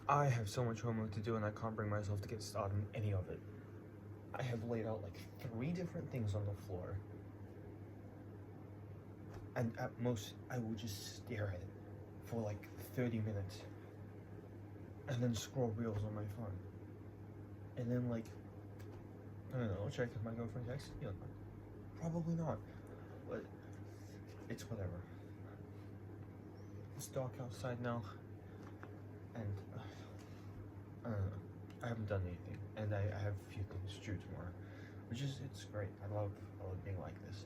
I have so much homework to do and I can't bring myself to get started on any of it. I have laid out like 3 different things on the floor. And at most, I will just stare at it for like 30 minutes. And then scroll reels on my phone. And then like, I don't know, check if my girlfriend texted me or not. Probably not. But it's whatever. It's dark outside now. And I don't know. I haven't done anything. And I have a few things to do tomorrow. Which is, it's great. I love being like this.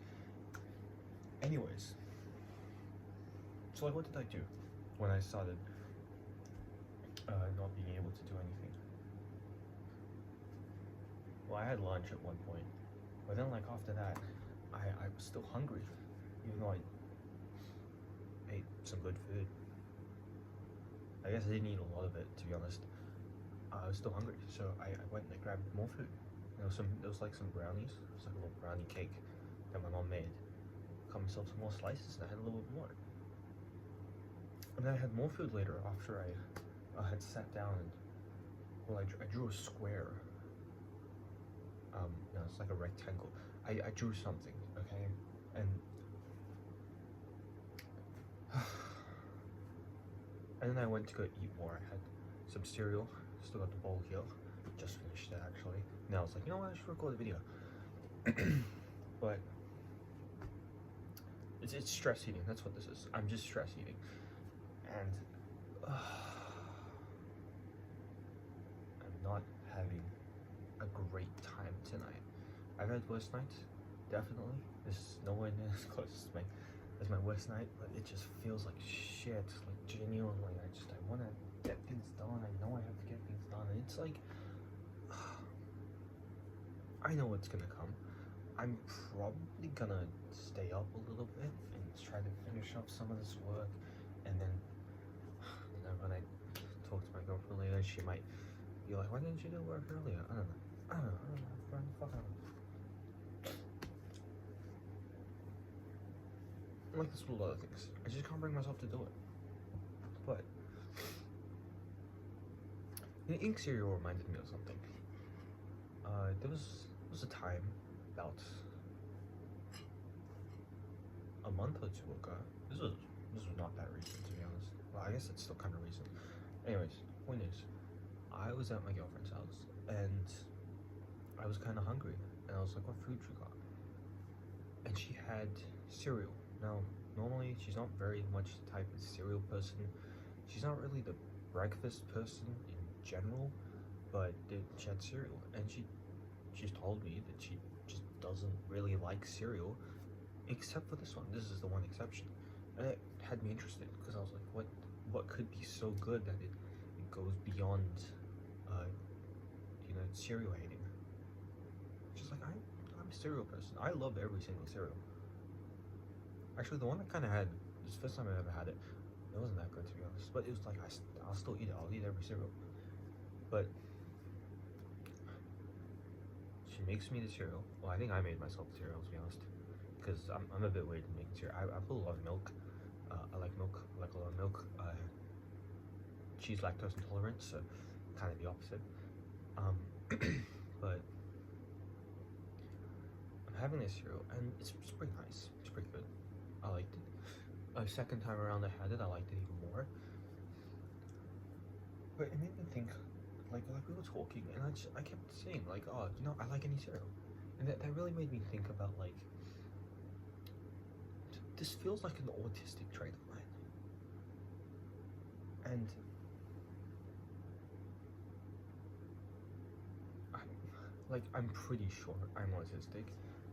Anyways. So like, what did I do when I started not being able to do anything? Well, I had lunch at one point, but then like after that, I was still hungry, even though I ate some good food. I guess I didn't eat a lot of it, to be honest. I was still hungry, so I went and I grabbed more food. There was like some brownies. It was like a little brownie cake that my mom made. Cut myself some more slices, and I had a little bit more. And then I had more food later after I had sat down and, well, I drew a square. No, it's like a rectangle. I drew something, okay? And and then I went to go eat more. I had some cereal, still got the bowl here. Just finished it actually. Now I was like, you know what, I should record a video. But it's stress eating, that's what this is. I'm just stress eating. And I'm not having a great time tonight. I've had worse nights, definitely. This is nowhere near as close as my worst night, but it just feels like shit. Like genuinely, I want to get things done. I know I have to get things done, and it's like, I know what's gonna come. I'm probably gonna stay up a little bit and try to finish up some of this work, and then, you know, when I talk to my girlfriend later, she might be like, why didn't you do work earlier? I don't know. Fuck out of it. Like this with a lot of things. I just can't bring myself to do it. But the ink cereal reminded me of something. There was a time about a month or 2 ago. This was not that recent, to be honest. Well, I guess it's still kind of recent. Anyways, point is, I was at my girlfriend's house and I was kind of hungry, and I was like, what food you got? And she had cereal. Now, normally she's not very much the type of cereal person. She's not really the breakfast person in general, but she had cereal, and she's told me that she just doesn't really like cereal, except for this one. This is the one exception, and it had me interested because I was like, what could be so good that it goes beyond, you know, cereal hating. She's like, I'm a cereal person. I love every single cereal. Actually, the one I kind of had, this is the first time I've ever had it. It wasn't that good, to be honest, but it was like, I'll still eat it. I'll eat every cereal. But she makes me the cereal. Well, I think I made myself the cereal, to be honest, because I'm a bit weird in making cereal. I put a lot of milk. I like milk. I like a lot of milk. She's lactose intolerant, so kind of the opposite. But I'm having this cereal, and it's pretty nice. It's pretty good. I liked it. Second time around I had it, I liked it even more. But it made me think, like we were talking, and I kept saying, like, oh, you know, I like any cereal. And that really made me think about, like, this feels like an autistic trait of mine. And I'm pretty sure I'm autistic.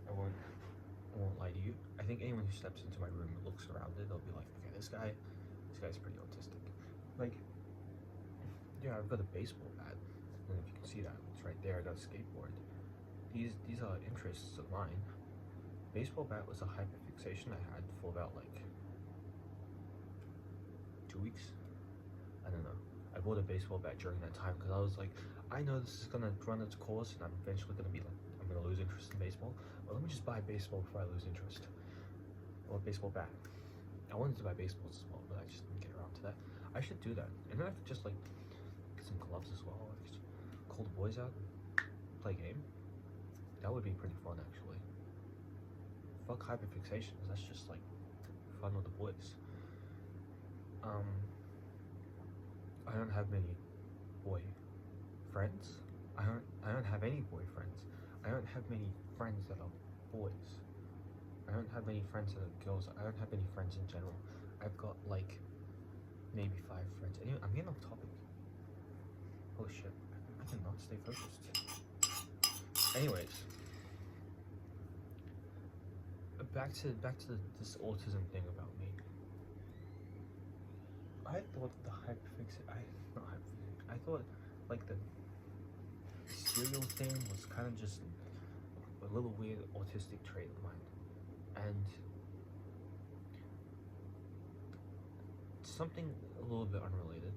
I won't lie to you. I think anyone who steps into my room and looks around it, they'll be like, okay, this guy's pretty autistic. Like, yeah, I've got a baseball bat, and if you can see that, it's right there. I got a skateboard. These are interests of mine. Baseball bat was a hyperfixation I had for about like 2 weeks. I don't know. I bought a baseball bat during that time because I was like, I know this is gonna run its course, and I'm eventually gonna be like, I'm gonna lose interest in baseball. Well, let me just buy baseball before I lose interest. Or a baseball bat. I wanted to buy baseballs as well, but I just didn't get around to that. I should do that. And then I could just like, because some gloves as well. Just call the boys out, play a game. That would be pretty fun, actually. Fuck hyperfixations. That's just like fun with the boys. I don't have many boy friends. I don't have any boyfriends. I don't have many friends that are boys. I don't have many friends that are girls. I don't have any friends in general. I've got like maybe 5 friends. Anyway, I'm getting off topic. Holy shit, I cannot stay focused. Anyways, back to this autism thing about me. I thought the I thought like the cereal thing was kind of just a little weird autistic trait of mine, and something a little bit unrelated.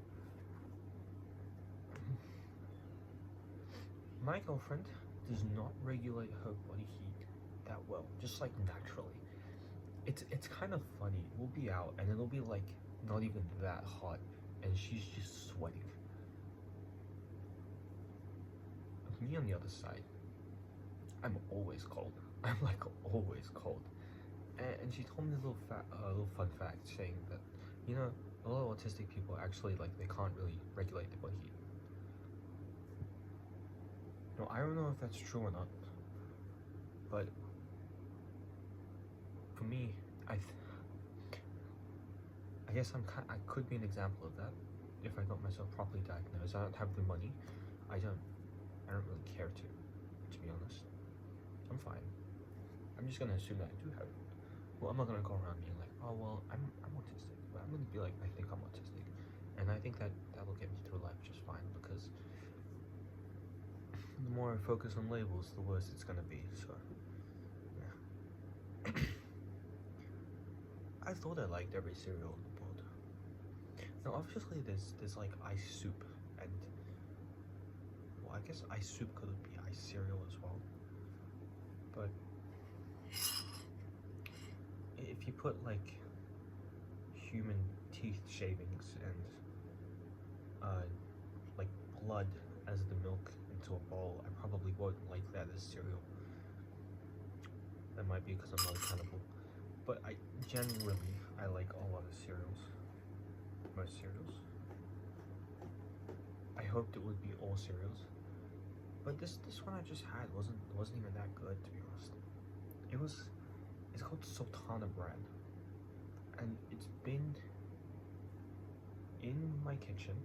My girlfriend does not regulate her body heat that well, just like naturally. It's kind of funny. We'll be out and it'll be like not even that hot, and she's just sweating. Me on the other side, I'm always cold. I'm like always cold. And she told me a little fun fact saying that, you know, a lot of autistic people actually like they can't really regulate their body heat. No, I don't know if that's true or not, but for me, I guess I could be an example of that if I got myself properly diagnosed. I don't have the money. I don't really care to be honest. I'm fine. I'm just gonna assume that I do have it. Well, I'm not gonna go around being like, oh well, I'm autistic, but I'm gonna be like, I think I'm autistic, and I think that'll get me through life just fine, because the more I focus on labels, the worse it's gonna be. So yeah. I thought I liked every cereal in the world. Now obviously there's like ice soup, and well, I guess ice soup could be ice cereal as well, but if you put like human teeth shavings and like blood as the milk into a bowl, I probably won't like that as cereal. That might be because I'm not a cannibal, but I like a lot of cereals. Most cereals. I hoped it would be all cereals, but this one I just had wasn't even that good, to be honest. It's called Sultana brand, and it's been in my kitchen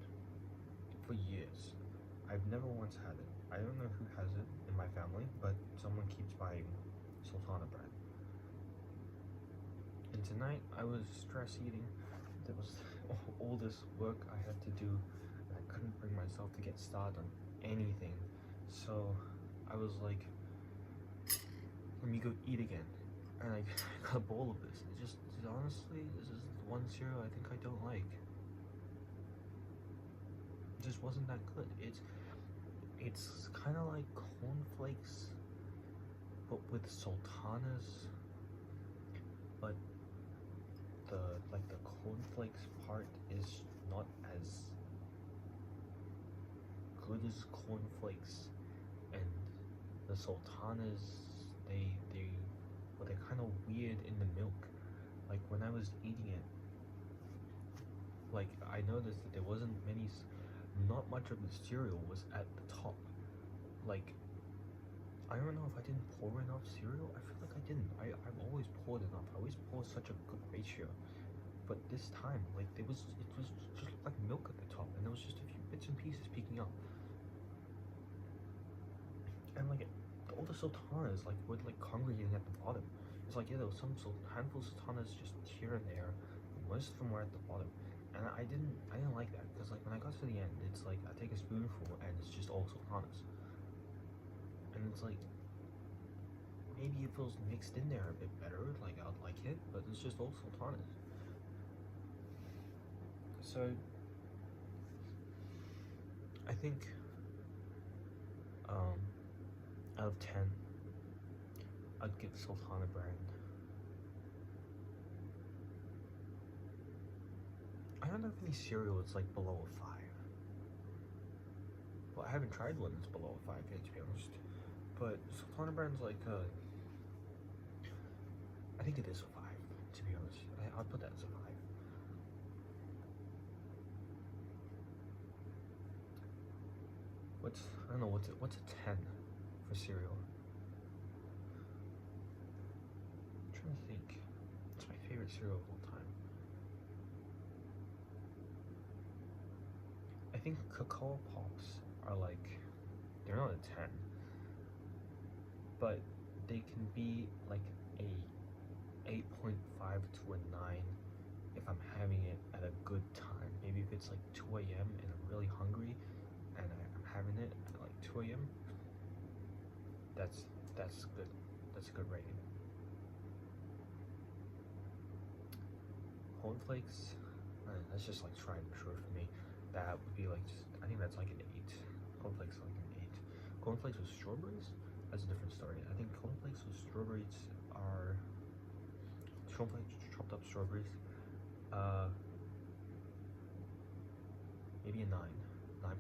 for years. I've never once had it. I don't know who has it in my family, but someone keeps buying Sultana brand. And tonight I was stress eating. There was all this work I had to do, and I couldn't bring myself to get started on anything. So I was like, let me go eat again. And I got a bowl of this. Honestly, this is one cereal I think I don't like. It just wasn't that good. It's kind of like cornflakes, but with sultanas. But the cornflakes part is not as good as cornflakes, and the sultanas they're kind of weird in the milk. Like when I was eating it, like I noticed that there wasn't not much of the cereal was at the top. Like I don't know if I didn't pour enough cereal. I feel like I didn't. I've always poured enough. I always pour such a good ratio. But this time, like it was just like milk at the top, and there was just a few bits and pieces peeking out. And like all the sultanas like were like congregating at the bottom. It's like, yeah, there was some handful of sultanas just here and there. Most of them were at the bottom, and I didn't like that, because like when I got to the end, it's like I take a spoonful and it's just all sultanas, and it's like maybe if it was mixed in there a bit better, like I'd like it, but it's just all sultanas. So I think out of 10, I'd give Sultana brand. I don't know if any cereal is like below a 5. Well, I haven't tried one that's below a 5 yet, to be honest. But Sultana brand's like I think it is a 5, to be honest. I'll put that as a 5. I don't know, what's a 10 for cereal? I'm trying to think. It's my favorite cereal of all time. I think Cacao Pops are like, they're not a 10, but they can be like a 8.5 to a 9 if I'm having it at a good time. Maybe if it's like 2 a.m. and I'm really hungry and I'm having it at like 2 a.m. That's good. That's a good rating. Cornflakes, that's just like tried and true for me. That would be like, I think that's like an 8. Cornflakes like an 8. Cornflakes with strawberries, that's a different story. I think cornflakes with strawberries are chopped up strawberries. Maybe a 9, 9.5.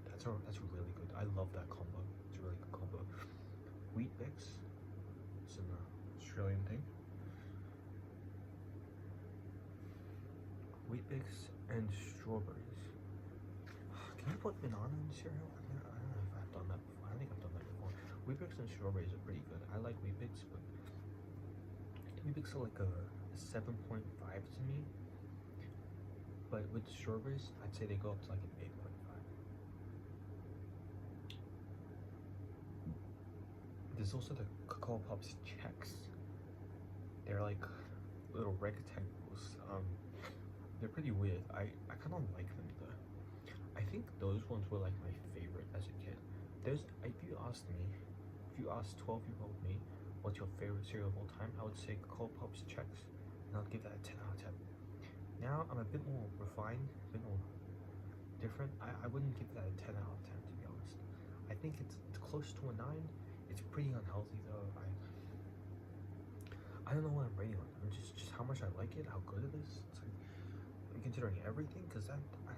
That's really good. I love that combo. It's a really good combo. Wheat Bix, it's an Australian thing. Wheat Bix and strawberries. Can you put banana in cereal? I don't know if I've done that before. I think I've done that before. Wheat Bix and strawberries are pretty good. I like Wheat Bix, but Wheat Bix are like a 7.5 to me. But with strawberries, I'd say they go up to like an 8.5. There's also the Cacao Pops checks. They're like little rectangles. They're pretty weird. I kind of like them though. I think those ones were like my favorite as a kid. If you asked 12-year-old me, what's your favorite cereal of all time, I would say Cacao Pops checks, and I'd give that a 10 out of 10. Now I'm a bit more refined, a bit more different. I wouldn't give that a 10 out of 10, to be honest. I think it's close to a 9. It's pretty unhealthy though. I don't know what I'm rating on. Just how much I like it, how good it is. It's like, considering everything, because I don't know.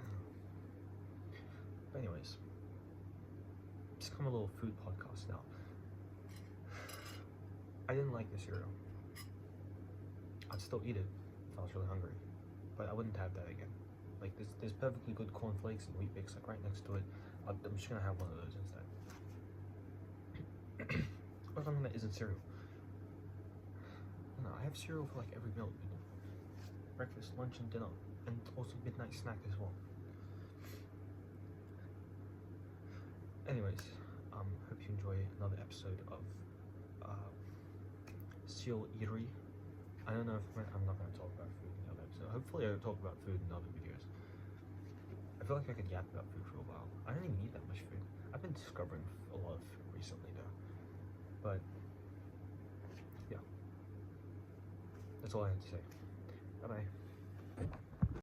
But anyways, it's become a little food podcast now. I didn't like the cereal. I'd still eat it if I was really hungry, but I wouldn't have that again. Like there's perfectly good cornflakes and Wheat Bix like right next to it. I'm just gonna have one of those instead. Or something that isn't cereal. No, I have cereal for like every meal, you know. Breakfast, lunch, and dinner, and also midnight snack as well. Anyways, hope you enjoy another episode of Seal Eatery. I don't know if I'm not going to talk about food in the other episode. Hopefully I'll talk about food in other videos. I feel like I could yap about food for a while. I don't even eat that much food. I've been discovering a lot of food recently though. But yeah, that's all I had to say. Bye bye.